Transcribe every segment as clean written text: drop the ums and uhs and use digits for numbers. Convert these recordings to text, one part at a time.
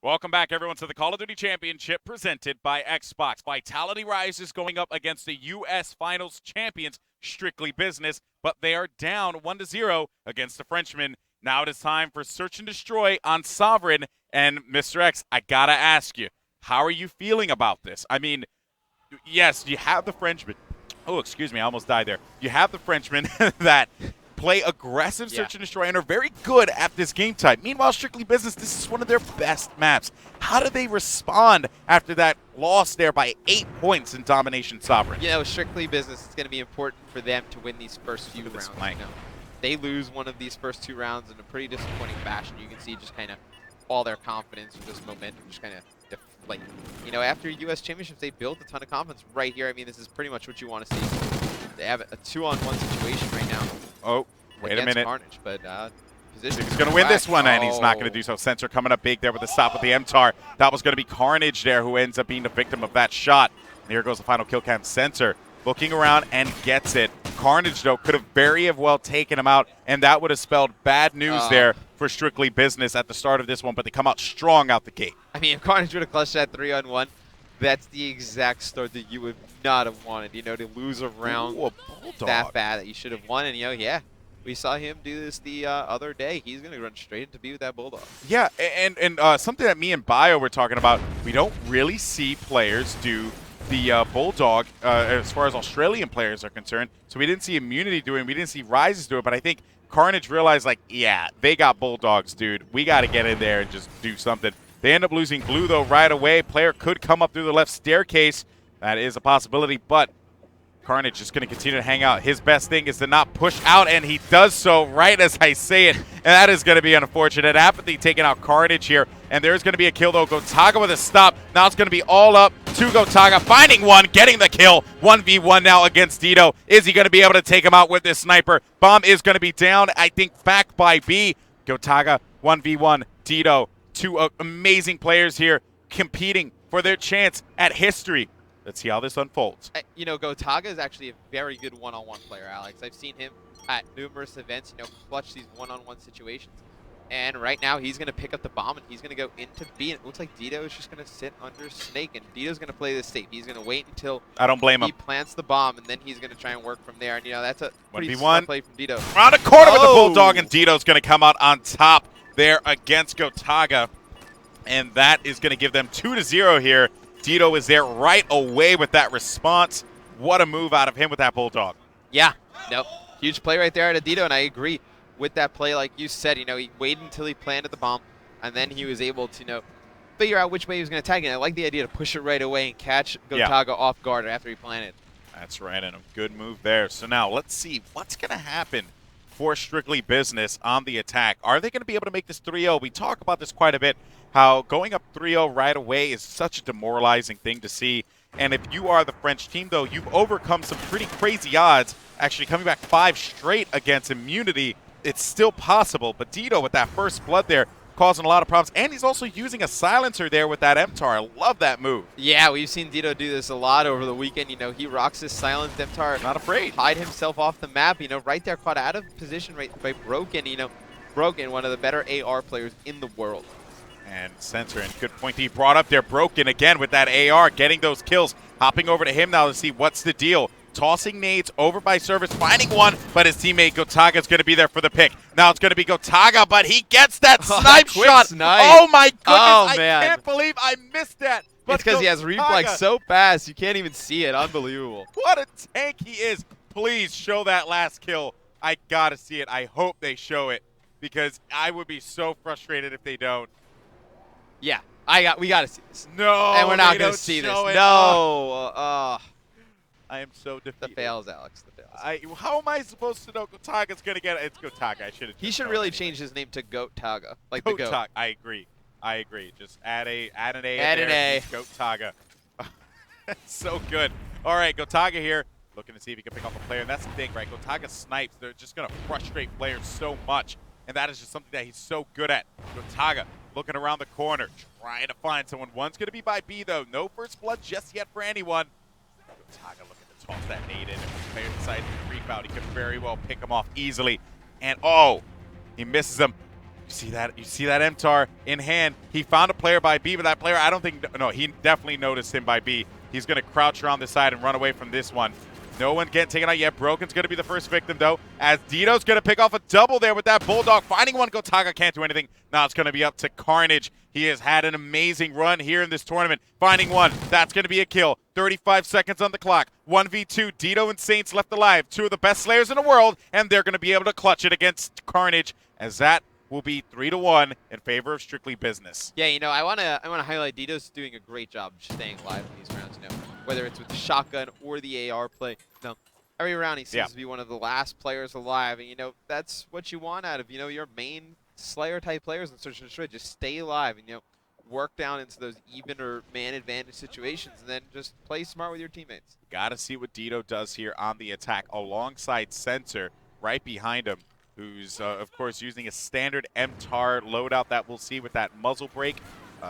Welcome back, everyone, to the Call of Duty Championship presented by Xbox. Vitality Rises going up against the U.S. Finals champions, Strictly Business, but they are down 1-0 against the Frenchmen. Now it is time for Search and Destroy on Sovereign. And Mr. X, I gotta ask you, how are you feeling about this? I mean, yes, you have the Frenchmen. Oh, excuse me, I almost died there. You have the Frenchmen that play aggressive search and destroy and are very good at this game type. Meanwhile, Strictly Business, this is one of their best maps. How do they respond after that loss there by 8 points in Domination Sovereign? You know, Strictly Business, it's going to be important for them to win these first few rounds. You know? They lose one of these first 2 rounds in a pretty disappointing fashion. You can see just kind of all their confidence or just momentum just kind of deflate. You know, after U.S. Championships, they built a ton of confidence right here. I mean, this is pretty much what you want to see. They have a 2-on-1 situation right now. Oh, wait a minute. Carnage, but position. He's going to win this one, and he's not going to do so. Sensor coming up big there with the stop with the MTAR. That was going to be Carnage there, who ends up being the victim of that shot. And here goes the final kill cam. Sensor looking around and gets it. Carnage, though, could have very well taken him out, and that would have spelled bad news there for Strictly Business at the start of this one, but they come out strong out the gate. I mean, if Carnage would have clutched that 3-on-1, that's the exact start that you would not have wanted, you know, to lose a round that bad that you should have won. And, you know, yeah, we saw him do this the other day. He's going to run straight into be with that Bulldog. Yeah, and something that me and Bio were talking about, we don't really see players do the Bulldog as far as Australian players are concerned. So we didn't see Immunity do it. We didn't see Rises do it. But I think Carnage realized, like, yeah, they got Bulldogs, dude. We got to get in there and just do something. They end up losing Blue, though, right away. Player could come up through the left staircase. That is a possibility, but Carnage is going to continue to hang out. His best thing is to not push out, and he does so right as I say it. And that is going to be unfortunate. Apathy taking out Carnage here, and there's going to be a kill, though. Gotaga with a stop. Now it's going to be all up to Gotaga, finding one, getting the kill. 1v1 now against Dito. Is he going to be able to take him out with this sniper? Bomb is going to be down, I think, back by B. Gotaga, 1v1, Dito. 2 amazing players here competing for their chance at history. Let's see how this unfolds. You know, Gotaga is actually a very good one-on-one player, Alex. I've seen him at numerous events, you know, clutch these one-on-one situations. And right now, he's going to pick up the bomb, and he's going to go into B. And it looks like Dito is just going to sit under Snake, and Dito's going to play this safe. He's going to wait until I don't blame him. He plants the bomb, and then he's going to try and work from there. And, you know, that's a pretty 1v1 smart play from Dito. Around the corner with the Bulldog, and Dito's going to come out on top there against Gotaga. And that is going to give them 2-0 here. Dito is there right away with that response. What a move out of him with that Bulldog. Yeah, nope. Huge play right there out of Dito, and I agree with that play. Like you said, you know, he waited until he planted the bomb, and then he was able to, you know, figure out which way he was going to tag it. And I like the idea to push it right away and catch Gotaga off guard after he planted. That's right, and a good move there. So now let's see what's going to happen for Strictly Business on the attack. Are they going to be able to make this 3-0? We talk about this quite a bit, how going up 3-0 right away is such a demoralizing thing to see. And if you are the French team, though, you've overcome some pretty crazy odds, actually coming back 5 straight against Immunity. It's still possible, but Dito with that first blood there causing a lot of problems. And he's also using a silencer there with that MTAR. I love that move. Yeah, we've seen Dito do this a lot over the weekend. You know, he rocks his silenced MTAR. Not afraid. Hide himself off the map, you know, right there, caught out of position right by Broken, you know. Broken, one of the better AR players in the world. And Sensor, and good point he brought up there. Broken again with that AR, getting those kills. Hopping over to him now to see what's the deal. Tossing nades over by Service, finding one, but his teammate Gotaga is going to be there for the pick. Now it's going to be Gotaga, but he gets that snipe shot. Snipe. Oh my goodness, oh, man. I can't believe I missed that. But it's because he has reflex so fast, you can't even see it. Unbelievable. What a tank he is. Please show that last kill. I got to see it. I hope they show it because I would be so frustrated if they don't. Yeah, we got to see this. No, and we're not going to see this. It. No. I am so defeated. The fails, Alex. The fails. How am I supposed to know Gotaga's going to get it? It's Gotaga. I should have. He should really change his name to Gotaga, like the goat. I agree. Just add an A. Add an A. Gotaga. So good. All right, Gotaga here, looking to see if he can pick off a player. And that's the thing, right? Gotaga snipes. They're just going to frustrate players so much, and that is just something that he's so good at. Gotaga looking around the corner, trying to find someone. One's going to be by B, though. No first blood just yet for anyone. Gotaga looking to toss that nade in. If the player decides to creep out, he could very well pick him off easily. And, oh, he misses him. You see that MTAR in hand. He found a player by B, but that player, I don't think, no, he definitely noticed him by B. He's going to crouch around the side and run away from this one. No one getting taken out yet. Broken's going to be the first victim, though, as Dito's going to pick off a double there with that Bulldog. Finding one, Gotaga can't do anything. Now it's going to be up to Carnage. He has had an amazing run here in this tournament. Finding one, that's going to be a kill. 35 seconds on the clock. 1v2, Dito and Saints left alive. Two of the best Slayers in the world, and they're going to be able to clutch it against Carnage, as that will be 3-1 in favor of Strictly Business. Yeah, I wanna highlight Dito's doing a great job just staying alive in these rounds. Whether it's with the shotgun or the AR play. Every round he seems to be one of the last players alive, and that's what you want out of your main Slayer type players in Search and Destroy. Just stay alive and work down into those even or man advantage situations, and then just play smart with your teammates. Got to see what Dito does here on the attack alongside Sensor right behind him, who's, of course, using a standard MTAR loadout that we'll see with that muzzle break.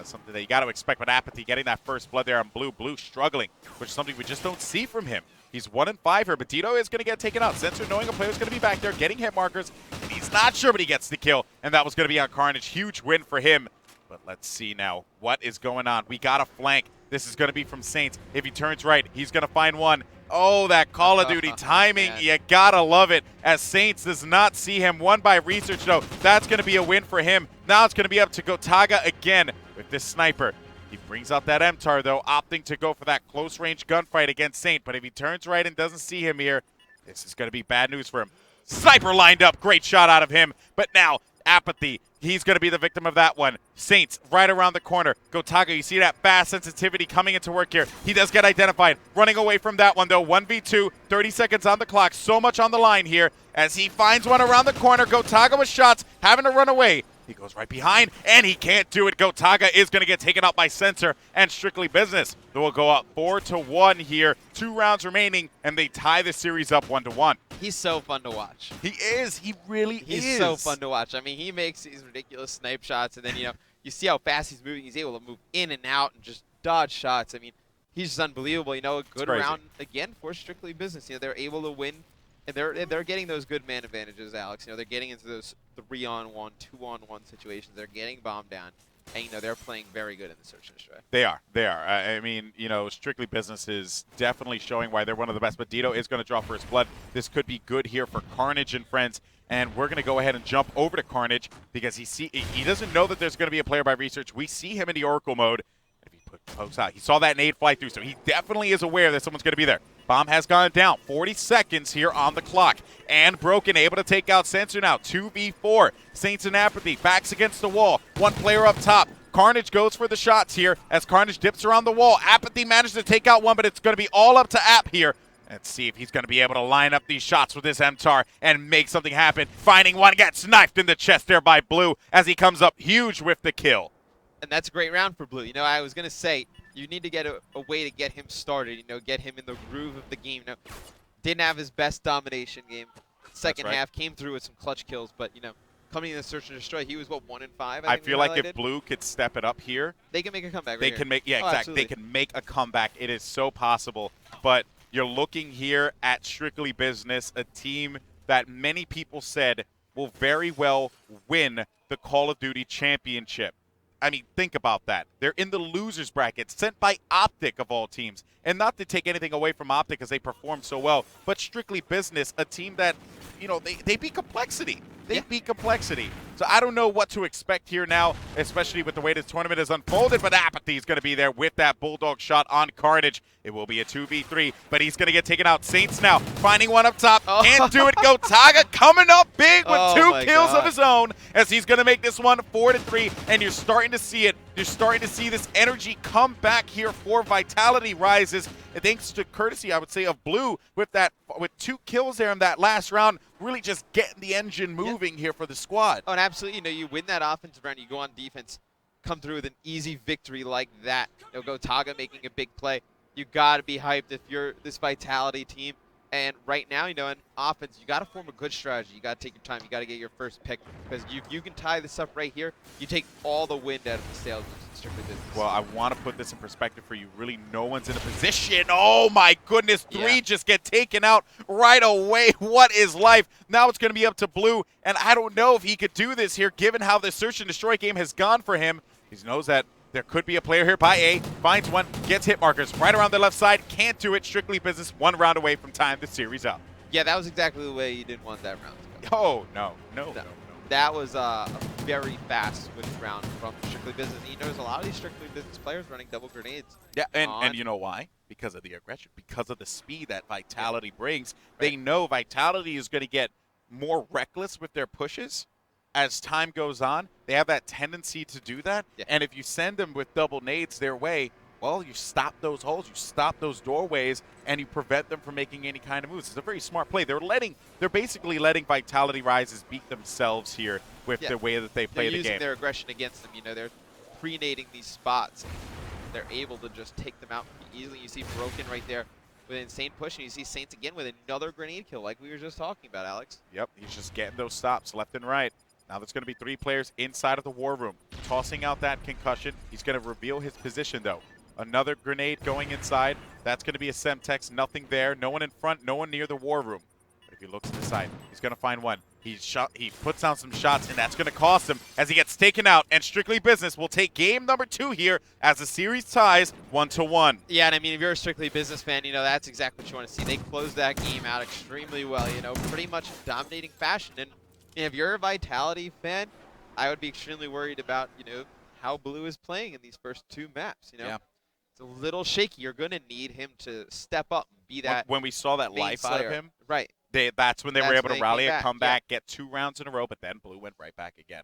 Something that you got to expect with Apathy getting that first blood there on Blue. Blue struggling, which is something we just don't see from him. He's 1-5 here, but Dito is going to get taken out. Sensor knowing a player's going to be back there, getting hit markers, and he's not sure, but he gets the kill, and that was going to be on Carnage. Huge win for him. But let's see now what is going on. We got a flank. This is going to be from Saints. If he turns right, he's going to find one. Oh, that Call of Duty timing. You got to love it, as Saints does not see him. Won by Research, though. That's going to be a win for him. Now it's going to be up to Gotaga again with this sniper. He brings out that MTAR, though, opting to go for that close-range gunfight against Saint. But if he turns right and doesn't see him here, this is going to be bad news for him. Sniper lined up. Great shot out of him. But now, Apathy, he's going to be the victim of that one. Saints right around the corner. Gotaga, you see that fast sensitivity coming into work here. He does get identified. Running away from that one, though. 1v2, 30 seconds on the clock. So much on the line here as he finds one around the corner. Gotaga with shots, having to run away. He goes right behind, and he can't do it. Gotaga is going to get taken out by Sensor and Strictly Business. They will go up 4-1 here. 2 rounds remaining, and they tie the series up 1-1. He's so fun to watch. He is. He really is. He's so fun to watch. I mean, he makes these ridiculous snipe shots, and then, you see how fast he's moving. He's able to move in and out and just dodge shots. I mean, he's just unbelievable. A good round, again, for Strictly Business. They're able to win. And they're getting those good man advantages, Alex. They're getting into those 3-on-1, 2-on-1 situations. They're getting bombed down. And, they're playing very good in the Search and Destroy. They are. They are. I mean, Strictly Business is definitely showing why they're one of the best. But Dito is going to draw first blood. This could be good here for Carnage and friends. And we're going to go ahead and jump over to Carnage because he doesn't know that there's going to be a player by Research. We see him in the Oracle mode. If he pokes out, he saw that nade fly through, so he definitely is aware that someone's going to be there. Bomb has gone down. 40 seconds here on the clock. And Broken able to take out Sensor now. 2v4. Saints and Apathy. Backs against the wall. One player up top. Carnage goes for the shots here as Carnage dips around the wall. Apathy manages to take out one, but it's going to be all up to App here. Let's see if he's going to be able to line up these shots with this MTAR and make something happen. Finding one, gets knifed in the chest there by Blue as he comes up huge with the kill. And that's a great round for Blue. I was going to say, you need to get a way to get him started, get him in the groove of the game. Didn't have his best domination game. Second half came through with some clutch kills, but, coming in the Search and Destroy, he was, 1-5? I feel like if Blue could step it up here, they can make a comeback. They can make, exactly. Absolutely. They can make a comeback. It is so possible. But you're looking here at Strictly Business, a team that many people said will very well win the Call of Duty Championship. I mean, think about that. They're in the losers bracket, sent by Optic of all teams. And not to take anything away from Optic because they performed so well, but Strictly Business, a team that, they beat Complexity. They beat Complexity. So I don't know what to expect here now, especially with the way this tournament has unfolded, but Apathy is going to be there with that Bulldog shot on Carnage. It will be a 2v3, but he's going to get taken out. Saints now finding one up top. Can't do it. Gotaga coming up big with 2 kills of his own as he's going to make this one 4-3, and you're starting to see it. You're starting to see this energy come back here for Vitality Rises, thanks to courtesy, I would say, of Blue with 2 kills there in that last round, really just getting the engine moving here for the squad. Oh, and absolutely, you win that offensive round, you go on defense, come through with an easy victory like that. Gotaga making a big play. You got to be hyped if you're this Vitality team. And right now, in offense, you got to form a good strategy. You got to take your time. You got to get your first pick because you can tie this up right here. You take all the wind out of the sails. Strictly Business. Well, I want to put this in perspective for you. Really, no one's in a position. Oh, my goodness. Three just get taken out right away. What is life? Now it's going to be up to Blue, and I don't know if he could do this here, given how the Search and Destroy game has gone for him. He knows that there could be a player here by A, finds one, gets hit markers right around the left side, can't do it. Strictly Business, 1 round away from tying the series out. Yeah, that was exactly the way you didn't want that round to go. Oh, no. That was a very fast switch round from Strictly Business. And you notice a lot of these Strictly Business players running double grenades. Yeah, and you know why? Because of the aggression, because of the speed that Vitality brings. They know Vitality is going to get more reckless with their pushes as time goes on. They have that tendency to do that. Yeah. And if you send them with double nades their way, well, you stop those holes, you stop those doorways, and you prevent them from making any kind of moves. It's a very smart play. They're basically letting Vitality Rises beat themselves here with the way that they play the game. They're using their aggression against them. You know, they're pre-nading these spots. They're able to just take them out easily. You see Broken right there with an insane push, and you see Saints again with another grenade kill like we were just talking about, Alex. Yep, he's just getting those stops left and right. Now there's going to be 3 players inside of the war room, tossing out that concussion. He's going to reveal his position, though. Another grenade going inside. That's going to be a Semtex. Nothing there. No one in front. No one near the war room. But if he looks to the side, he's going to find one. He puts down some shots, and that's going to cost him as he gets taken out. And Strictly Business will take game number 2 here as the series ties 1-1. Yeah, and I mean, if you're a Strictly Business fan, you know, that's exactly what you want to see. They closed that game out extremely well, you know, pretty much dominating fashion. And if you're a Vitality fan, I would be extremely worried about, you know, how Blue is playing in these first 2 maps, you know. Yeah. It's a little shaky. You're going to need him to step up and be that. When we saw that life out of him, right? That's when they were able to rally a comeback, get 2 rounds in a row, but then Blue went right back again.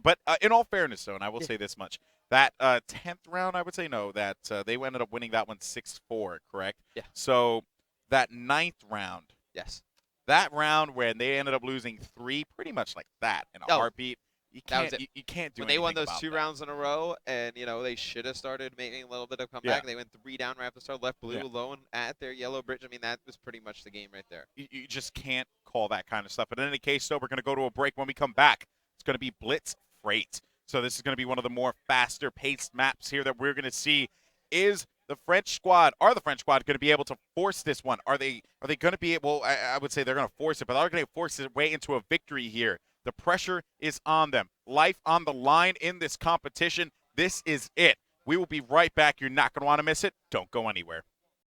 But in all fairness, though, and I will say this much, that 10th round, I would say no, that they ended up winning that one 6-4, correct? Yeah. So that 9th round, yes, that round when they ended up losing 3, pretty much like that in a heartbeat. You can't do when they won those 2 rounds in a row, and you know they should have started making a little bit of comeback. They went 3 down right after the start, left Blue alone at their yellow bridge. I mean, that was pretty much the game right there. You just can't call that kind of stuff. But in any case, so we're going to go to a break. When we come back, it's going to be Blitz Freight. So this is going to be one of the more faster-paced maps here that we're going to see. Are the French squad going to be able to force this one? Are they going to be able? I would say they're going to force it, but they're going to force their way into a victory here. The pressure is on them. Life on the line in this competition. This is it. We will be right back. You're not going to want to miss it. Don't go anywhere.